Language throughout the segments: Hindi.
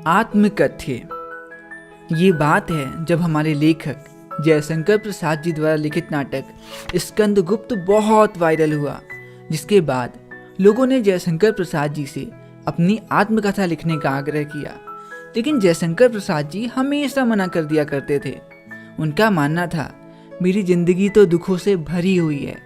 आत्मकथ्य। ये बात है जब हमारे लेखक जयशंकर प्रसाद जी द्वारा लिखित नाटक स्कंदगुप्त बहुत वायरल हुआ, जिसके बाद लोगों ने जयशंकर प्रसाद जी से अपनी आत्मकथा लिखने का आग्रह किया। लेकिन जयशंकर प्रसाद जी हमेशा मना कर दिया करते थे। उनका मानना था, मेरी जिंदगी तो दुखों से भरी हुई है,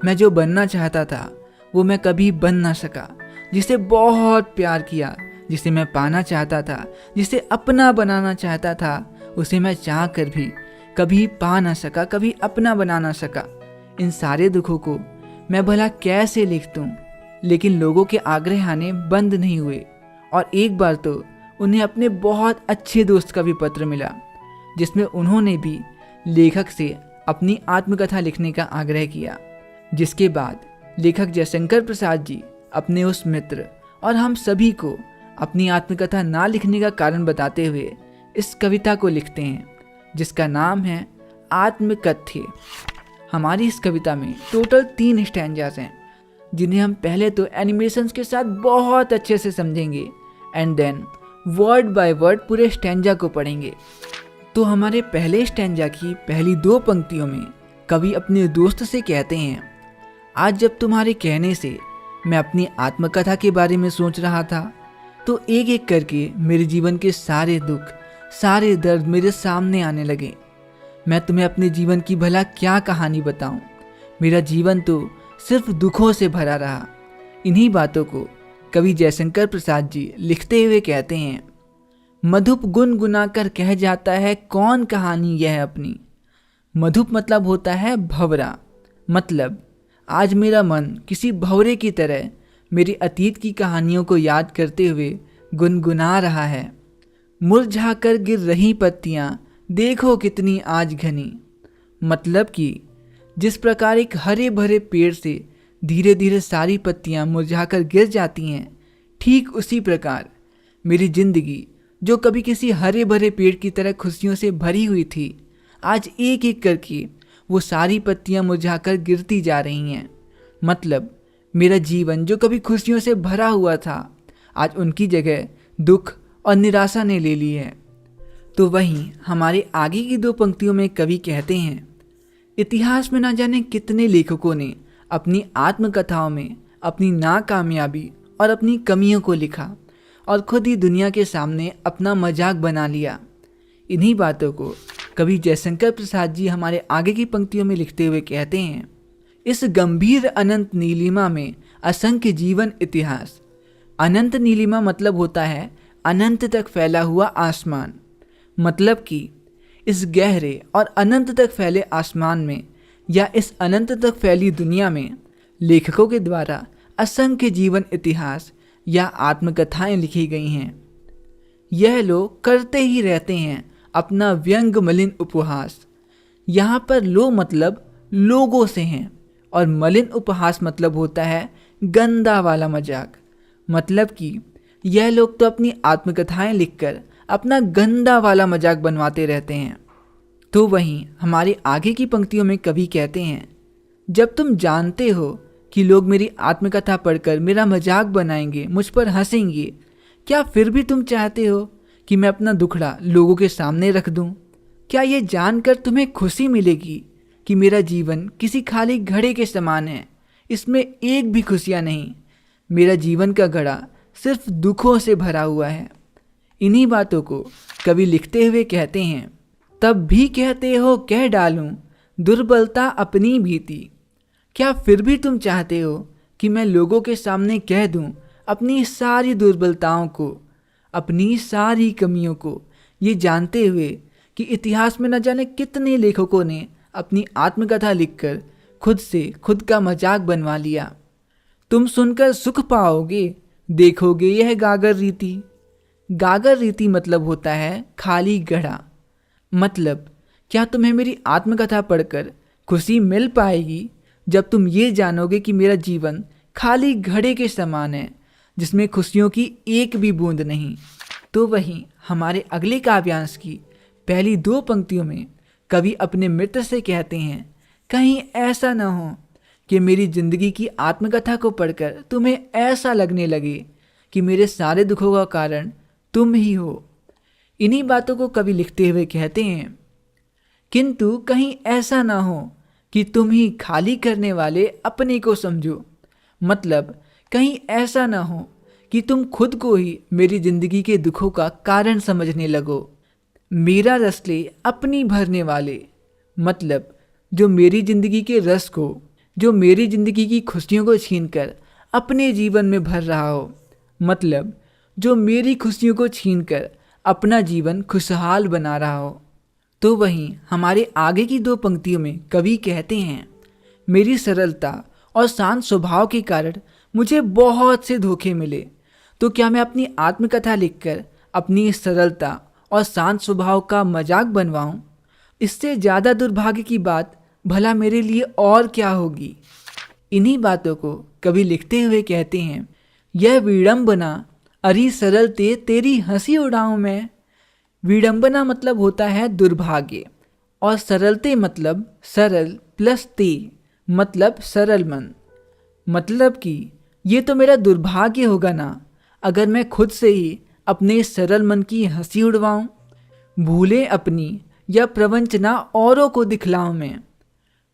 मैं जो बनना चाहता था वो मैं कभी बन ना सका। जिसे बहुत प्यार किया, जिसे मैं पाना चाहता था, जिसे अपना बनाना चाहता था, उसे मैं चाह कर भी कभी पा ना सका, कभी अपना बना ना सका। इन सारे दुखों को मैं भला कैसे लिख दूं? लेकिन लोगों के आग्रह आने बंद नहीं हुए और एक बार तो उन्हें अपने बहुत अच्छे दोस्त का भी पत्र मिला, जिसमें उन्होंने भी लेखक से अपनी आत्मकथा लिखने का आग्रह किया। जिसके बाद लेखक जयशंकर प्रसाद जी अपने उस मित्र और हम सभी को अपनी आत्मकथा ना लिखने का कारण बताते हुए इस कविता को लिखते हैं, जिसका नाम है आत्मकथ्य। हमारी इस कविता में टोटल 3 स्टैंजास हैं, जिन्हें हम पहले तो एनिमेशंस के साथ बहुत अच्छे से समझेंगे and then word by word पूरे स्टैंजा को पढ़ेंगे। तो हमारे पहले स्टैंजा की पहली 2 पंक्तियों में कवि अपने दोस्त से कहते हैं, आज जब तुम्हारे कहने से मैं अपनी आत्मकथा के बारे में सोच रहा था, तो एक एक करके मेरे जीवन के सारे दुख, सारे दर्द मेरे सामने आने लगे। मैं तुम्हें अपने जीवन की भला क्या कहानी बताऊं? मेरा जीवन तो सिर्फ दुखों से भरा रहा। इन्हीं बातों को कवि जयशंकर प्रसाद जी लिखते हुए कहते हैं, मधुप गुनगुना कर कह जाता है कौन कहानी यह अपनी। मधुप मतलब होता है भंवरा, मतलब आज मेरा मन किसी भंवरे की तरह मेरी अतीत की कहानियों को याद करते हुए गुनगुना रहा है। मुरझा कर गिर रही पत्तियां देखो कितनी आज घनी। मतलब कि जिस प्रकार एक हरे भरे पेड़ से धीरे धीरे सारी पत्तियां मुरझाकर गिर जाती हैं, ठीक उसी प्रकार मेरी जिंदगी जो कभी किसी हरे भरे पेड़ की तरह खुशियों से भरी हुई थी, आज एक एक करके वो सारी पत्तियां मुरझाकर गिरती जा रही हैं। मतलब मेरा जीवन जो कभी खुशियों से भरा हुआ था, आज उनकी जगह दुख और निराशा ने ले ली है। तो वहीं हमारे आगे की 2 पंक्तियों में कवि कहते हैं, इतिहास में ना जाने कितने लेखकों ने अपनी आत्मकथाओं में अपनी नाकामयाबी और अपनी कमियों को लिखा और खुद ही दुनिया के सामने अपना मजाक बना लिया। इन्हीं बातों को कवि जयशंकर प्रसाद जी हमारे आगे की पंक्तियों में लिखते हुए कहते हैं, इस गंभीर अनंत नीलिमा में असंख्य जीवन इतिहास। अनंत नीलिमा मतलब होता है अनंत तक फैला हुआ आसमान। मतलब कि इस गहरे और अनंत तक फैले आसमान में या इस अनंत तक फैली दुनिया में लेखकों के द्वारा असंख्य जीवन इतिहास या आत्मकथाएं लिखी गई हैं। यह लोग करते ही रहते हैं अपना व्यंग मलिन उपहास। यहाँ पर लो मतलब लोगों से हैं और मलिन उपहास मतलब होता है गंदा वाला मजाक। मतलब कि यह लोग तो अपनी आत्मकथाएं लिखकर अपना गंदा वाला मजाक बनवाते रहते हैं। तो वहीं हमारे आगे की पंक्तियों में कवि कहते हैं, जब तुम जानते हो कि लोग मेरी आत्मकथा पढ़कर मेरा मजाक बनाएंगे, मुझ पर हंसेंगे, क्या फिर भी तुम चाहते हो कि मैं अपना दुखड़ा लोगों के सामने रख दूं? क्या ये जानकर तुम्हें खुशी मिलेगी कि मेरा जीवन किसी खाली घड़े के समान है, इसमें एक भी खुशियाँ नहीं, मेरा जीवन का घड़ा सिर्फ दुखों से भरा हुआ है। इन्हीं बातों को कवि लिखते हुए कहते हैं, तब भी कहते हो कह डालूं दुर्बलता अपनी भीति। क्या फिर भी तुम चाहते हो कि मैं लोगों के सामने कह दूं अपनी सारी दुर्बलताओं को, अपनी सारी कमियों को, ये जानते हुए कि इतिहास में न जाने कितने लेखकों ने अपनी आत्मकथा लिखकर खुद से खुद का मजाक बनवा लिया। तुम सुनकर सुख पाओगे, देखोगे यह गागर रीति। गागर रीति मतलब होता है खाली घड़ा। मतलब क्या तुम्हें मेरी आत्मकथा पढ़कर खुशी मिल पाएगी जब तुम ये जानोगे कि मेरा जीवन खाली घड़े के समान है, जिसमें खुशियों की एक भी बूंद नहीं। तो वहीं हमारे अगले काव्यांश की पहली 2 पंक्तियों में कवि अपने मित्र से कहते हैं, कहीं ऐसा न हो कि मेरी जिंदगी की आत्मकथा को पढ़कर तुम्हें ऐसा लगने लगे कि मेरे सारे दुखों का कारण तुम ही हो। इन्हीं बातों को कवि लिखते हुए कहते हैं, किंतु कहीं ऐसा ना हो कि तुम ही खाली करने वाले अपने को समझो। मतलब कहीं ऐसा ना हो कि तुम खुद को ही मेरी जिंदगी के दुखों का कारण समझने लगो। मेरा रस ले अपनी भरने वाले, मतलब जो मेरी जिंदगी के रस को, जो मेरी जिंदगी की खुशियों को छीनकर अपने जीवन में भर रहा हो, मतलब जो मेरी खुशियों को छीनकर अपना जीवन खुशहाल बना रहा हो। तो वहीं हमारे आगे की दो पंक्तियों में कवि कहते हैं, मेरी सरलता और शांत स्वभाव के कारण मुझे बहुत से धोखे मिले, तो क्या मैं अपनी आत्मकथा लिखकर अपनी इस सरलता और शांत स्वभाव का मजाक बनवाऊं? इससे ज़्यादा दुर्भाग्य की बात भला मेरे लिए और क्या होगी। इन्हीं बातों को कवि लिखते हुए कहते हैं, यह विडंबना अरी सरल ते तेरी हंसी उड़ाऊं मैं। विडंबना मतलब होता है दुर्भाग्य, और सरलते मतलब सरल प्लस ते मतलब सरल मन। मतलब कि ये तो मेरा दुर्भाग्य होगा ना अगर मैं खुद से ही अपने सरल मन की हंसी उड़वाऊं, भूलें अपनी या प्रवंचना औरों को दिखलाऊं मैं।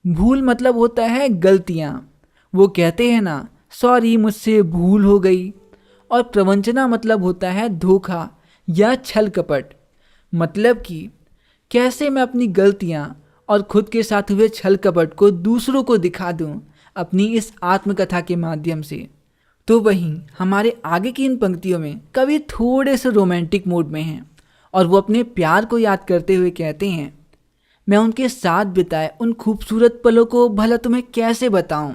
भूल मतलब होता है गलतियाँ, वो कहते हैं ना, सॉरी मुझसे भूल हो गई। और प्रवंचना मतलब होता है धोखा या छल कपट। मतलब कि कैसे मैं अपनी गलतियाँ और खुद के साथ हुए छल कपट को दूसरों को दिखा दूं अपनी इस आत्मकथा के माध्यम से। तो वहीं हमारे आगे की इन पंक्तियों में कवि थोड़े से रोमांटिक मूड में हैं और वो अपने प्यार को याद करते हुए कहते हैं, मैं उनके साथ बिताए उन खूबसूरत पलों को भला तुम्हें कैसे बताऊं।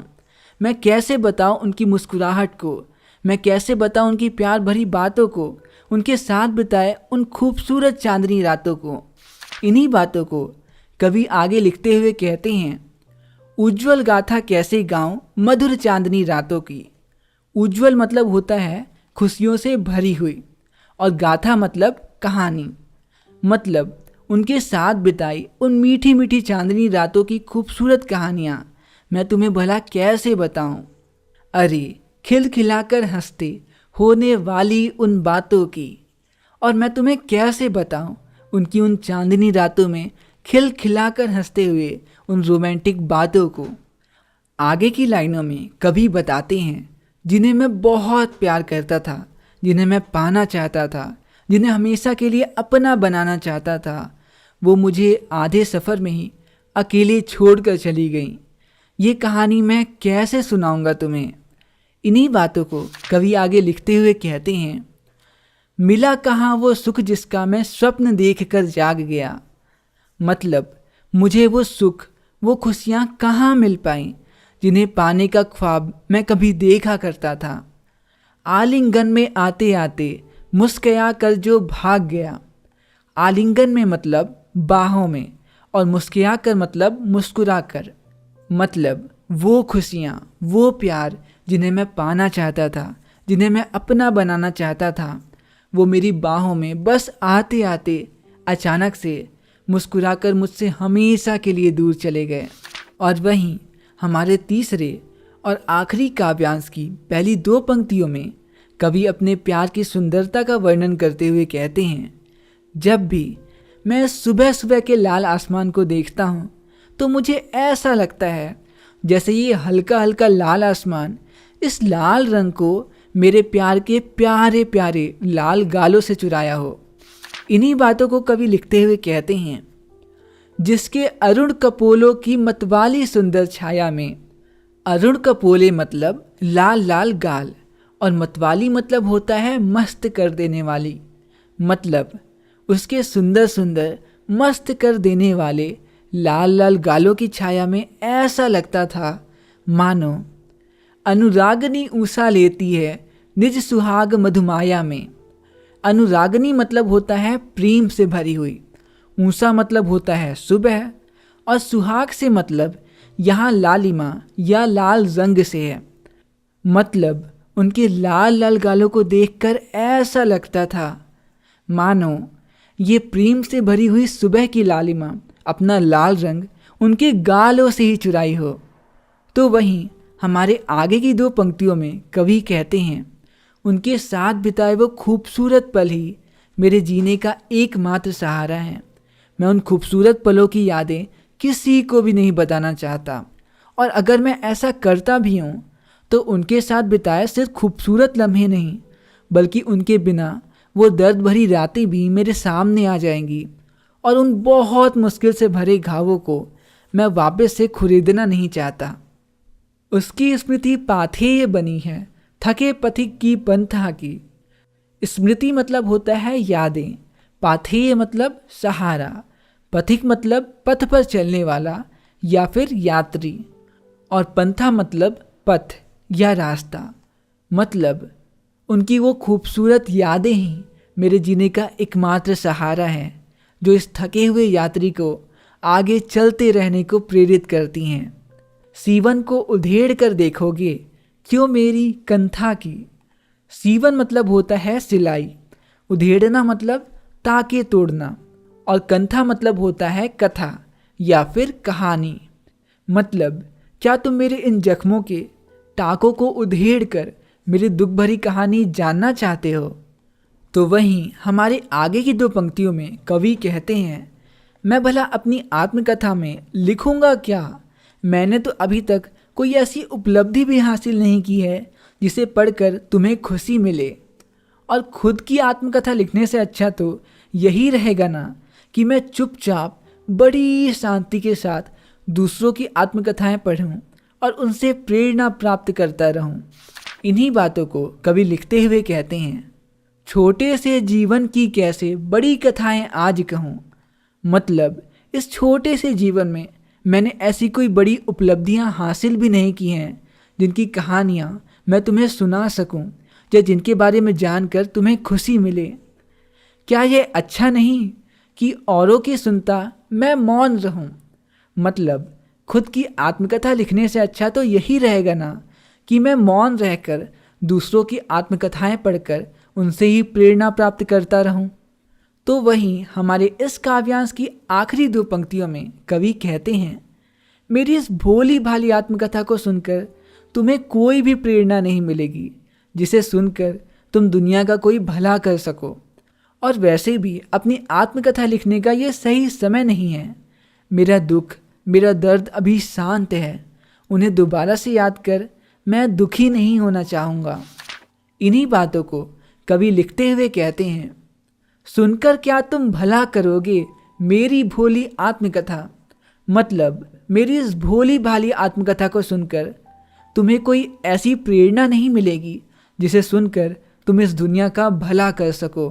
मैं कैसे बताऊं उनकी मुस्कुराहट को, मैं कैसे बताऊं उनकी प्यार भरी बातों को, उनके साथ बिताए उन खूबसूरत चांदनी रातों को। इन्हीं बातों को कवि आगे लिखते हुए कहते हैं, उज्ज्वल गाथा कैसे गाऊं मधुर चांदनी रातों की। उज्ज्वल मतलब होता है खुशियों से भरी हुई, और गाथा मतलब कहानी। मतलब उनके साथ बिताई उन मीठी मीठी चांदनी रातों की खूबसूरत कहानियाँ मैं तुम्हें भला कैसे बताऊं। अरे खिलखिलाकर हंसते होने वाली उन बातों की, और मैं तुम्हें कैसे बताऊं उनकी उन चांदनी रातों में खिलखिलाकर हंसते हुए उन रोमांटिक बातों को। आगे की लाइनों में कवि बताते हैं, जिन्हें मैं बहुत प्यार करता था, जिन्हें मैं पाना चाहता था, जिन्हें हमेशा के लिए अपना बनाना चाहता था, वो मुझे आधे सफ़र में ही अकेले छोड़कर चली गई। ये कहानी मैं कैसे सुनाऊंगा तुम्हें। इन्हीं बातों को कवि आगे लिखते हुए कहते हैं, मिला कहाँ वो सुख जिसका मैं स्वप्न देख कर जाग गया। मतलब मुझे वो सुख, वो खुशियाँ कहाँ मिल पाईं जिन्हें पाने का ख्वाब मैं कभी देखा करता था। आलिंगन में आते आते मुस्कुरा कर जो भाग गया। आलिंगन में मतलब बाहों में, और मुस्कुरा कर मतलब मुस्कुरा कर। मतलब वो खुशियाँ, वो प्यार जिन्हें मैं पाना चाहता था, जिन्हें मैं अपना बनाना चाहता था, वो मेरी बाहों में बस आते आते अचानक से मुस्कुराकर मुझसे हमेशा के लिए दूर चले गए। और वहीं हमारे तीसरे और आखिरी काव्यांश की पहली दो पंक्तियों में कवि अपने प्यार की सुंदरता का वर्णन करते हुए कहते हैं, जब भी मैं सुबह सुबह के लाल आसमान को देखता हूँ तो मुझे ऐसा लगता है जैसे ये हल्का हल्का लाल आसमान इस लाल रंग को मेरे प्यार के प्यारे प्यारे लाल गालों से चुराया हो। इन्हीं बातों को कवि लिखते हुए कहते हैं, जिसके अरुण कपोलों की मतवाली सुंदर छाया में। अरुण कपोले मतलब लाल लाल गाल, और मतवाली मतलब होता है मस्त कर देने वाली। मतलब उसके सुंदर सुंदर मस्त कर देने वाले लाल लाल गालों की छाया में ऐसा लगता था मानो अनुरागनी ऊषा लेती है निज सुहाग मधुमाया में। अनुरागनी मतलब होता है प्रेम से भरी हुई, ऊषा मतलब होता है सुबह, और सुहाग से मतलब यहाँ लालिमा या लाल रंग से है। मतलब उनके लाल लाल गालों को देखकर ऐसा लगता था मानो ये प्रेम से भरी हुई सुबह की लालिमा अपना लाल रंग उनके गालों से ही चुराई हो। तो वहीं हमारे आगे की दो पंक्तियों में कवि कहते हैं, उनके साथ बिताए वो खूबसूरत पल ही मेरे जीने का एकमात्र सहारा हैं। मैं उन खूबसूरत पलों की यादें किसी को भी नहीं बताना चाहता, और अगर मैं ऐसा करता भी हूँ तो उनके साथ बिताए सिर्फ खूबसूरत लम्हे नहीं, बल्कि उनके बिना वो दर्द भरी रातें भी मेरे सामने आ जाएंगी, और उन बहुत मुश्किल से भरे घावों को मैं वापस से खरीदना नहीं चाहता। उसकी स्मृति पाथेय बनी है, थके पथिक की पंथा की। स्मृति मतलब होता है यादें, पाथेय मतलब सहारा, पथिक मतलब पथ पर चलने वाला या फिर यात्री, और पंथा मतलब पथ या रास्ता। मतलब उनकी वो खूबसूरत यादें ही मेरे जीने का एकमात्र सहारा हैं, जो इस थके हुए यात्री को आगे चलते रहने को प्रेरित करती हैं। सीवन को उधेड़ कर देखोगे क्यों मेरी कंथा की। सीवन मतलब होता है सिलाई, उधेड़ना मतलब ताके तोड़ना, और कंथा मतलब होता है कथा या फिर कहानी। मतलब क्या तुम मेरे इन जख्मों के टाकों को उधेड़ कर मेरी दुख भरी कहानी जानना चाहते हो? तो वहीं हमारे आगे की दो पंक्तियों में कवि कहते हैं, मैं भला अपनी आत्मकथा में लिखूंगा क्या? मैंने तो अभी तक कोई ऐसी उपलब्धि भी हासिल नहीं की है जिसे पढ़कर तुम्हें खुशी मिले। और खुद की आत्मकथा लिखने से अच्छा तो यही रहेगा ना कि मैं चुपचाप बड़ी शांति के साथ दूसरों की आत्मकथाएं पढूं और उनसे प्रेरणा प्राप्त करता रहूं। इन्हीं बातों को कवि लिखते हुए कहते हैं, छोटे से जीवन की कैसे बड़ी कथाएं आज कहूं। मतलब इस छोटे से जीवन में मैंने ऐसी कोई बड़ी उपलब्धियां हासिल भी नहीं की हैं जिनकी कहानियां मैं तुम्हें सुना सकूं या जिनके बारे में जानकर तुम्हें खुशी मिले। क्या यह अच्छा नहीं कि औरों की सुनता मैं मौन रहूं? मतलब खुद की आत्मकथा लिखने से अच्छा तो यही रहेगा ना कि मैं मौन रहकर दूसरों की आत्मकथाएं पढ़कर उनसे ही प्रेरणा प्राप्त करता रहूं। तो वहीं हमारे इस काव्यांश की आखिरी दो पंक्तियों में कवि कहते हैं, मेरी इस भोली भाली आत्मकथा को सुनकर तुम्हें कोई भी प्रेरणा नहीं मिलेगी जिसे सुनकर तुम दुनिया का कोई भला कर सको। और वैसे भी अपनी आत्मकथा लिखने का ये सही समय नहीं है। मेरा दुख, मेरा दर्द अभी शांत है, उन्हें दोबारा से याद कर मैं दुखी नहीं होना चाहूँगा। इन्हीं बातों को कवि लिखते हुए कहते हैं, सुनकर क्या तुम भला करोगे मेरी भोली आत्मकथा। मतलब मेरी इस भोली भाली आत्मकथा को सुनकर तुम्हें कोई ऐसी प्रेरणा नहीं मिलेगी जिसे सुनकर तुम इस दुनिया का भला कर सको।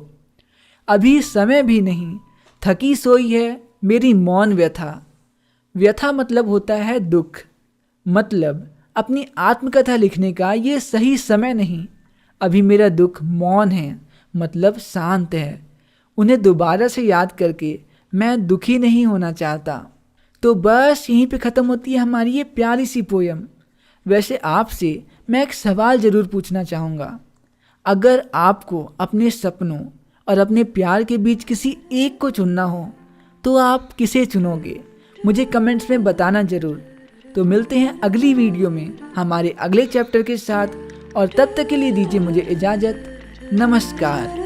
अभी समय भी नहीं, थकी सोई है मेरी मौन व्यथा। व्यथा मतलब होता है दुख। मतलब अपनी आत्मकथा लिखने का ये सही समय नहीं, अभी मेरा दुख मौन है, मतलब शांत है, उन्हें दोबारा से याद करके मैं दुखी नहीं होना चाहता। तो बस यहीं पे ख़त्म होती है हमारी ये प्यारी सी पोयम। वैसे आपसे मैं एक सवाल ज़रूर पूछना चाहूँगा, अगर आपको अपने सपनों और अपने प्यार के बीच किसी एक को चुनना हो तो आप किसे चुनोगे? मुझे कमेंट्स में बताना ज़रूर। तो मिलते हैं अगली वीडियो में हमारे अगले चैप्टर के साथ, और तब तक के लिए दीजिए मुझे इजाज़त। नमस्कार।